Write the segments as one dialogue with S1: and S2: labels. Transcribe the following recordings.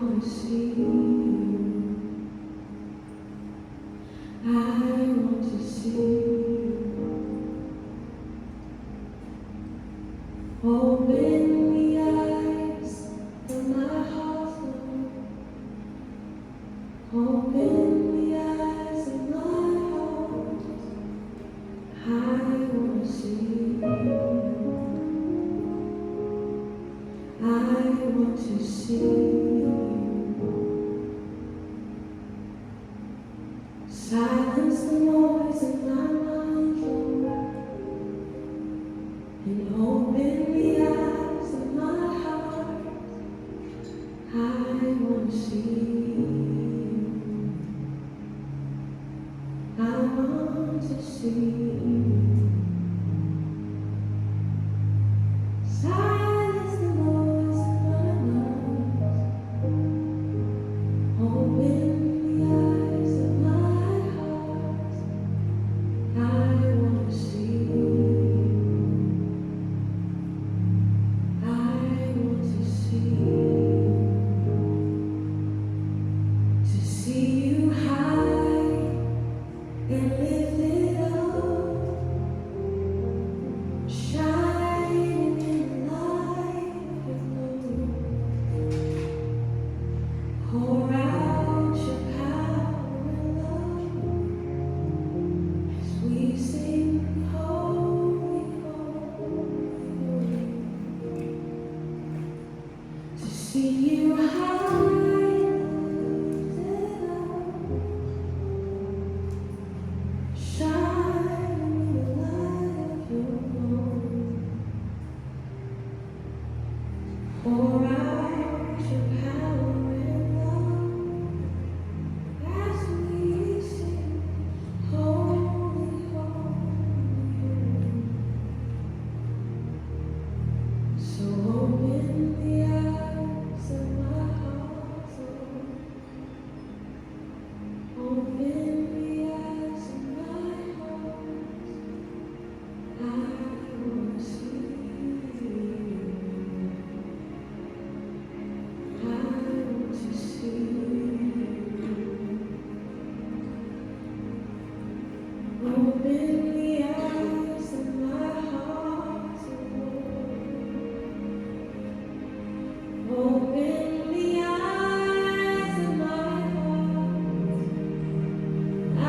S1: want to see you. I want to see you. Open the eyes of my heart, Lord. Open the eyes of my heart. I want to see you. I want to see you. Silence the noise in my mind, Lord, and open the eyes of my heart. I want to see you. I want to see you. Silence the noise in my mind. Open the eyes of my heart. I want to see you. I want to see you. To see you high and lifted up, shining in the light of your glory. Pour out your power and love as we sing, holy, holy. To see you high and lifted up, shining in the light of your glory. Pour out your power and love as we sing, holy, holy. So open the eyes of my heart, Lord. Open the eyes of my heart. I want to see you. I want to see you. Open the eyes of my heart, Lord. Open the eyes of my heart. I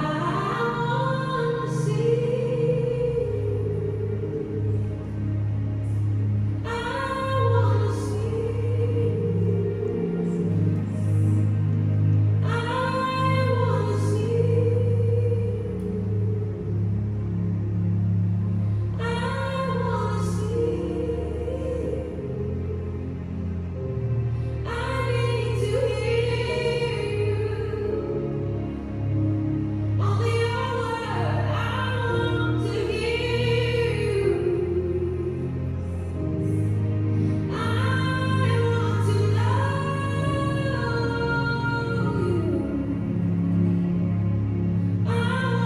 S1: want to see you. I want to see you. I want to see you. I want to see you. I need to hear you. Only your word. I want to hear you. I want to know you. I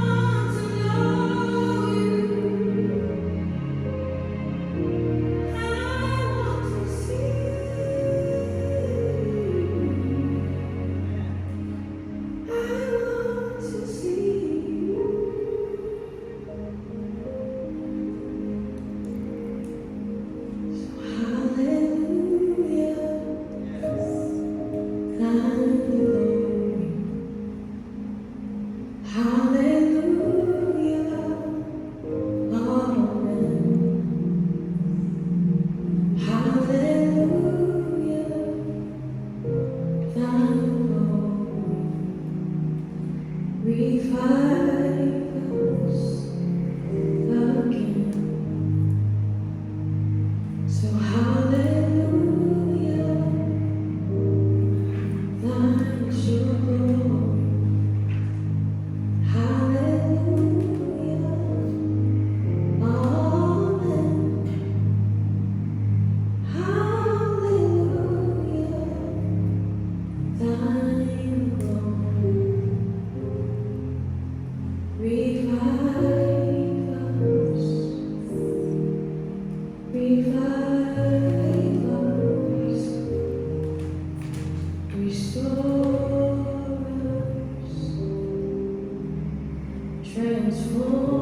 S1: want to know you. I want to see you. I want to see you. So hallelujah, thine the glory. Hallelujah, amen. Hallelujah, thine the glory. Revive us again. So hallelujah, thine is your glory. Hallelujah, amen. Hallelujah, thine glory. Revive us, revive us, restore. transform.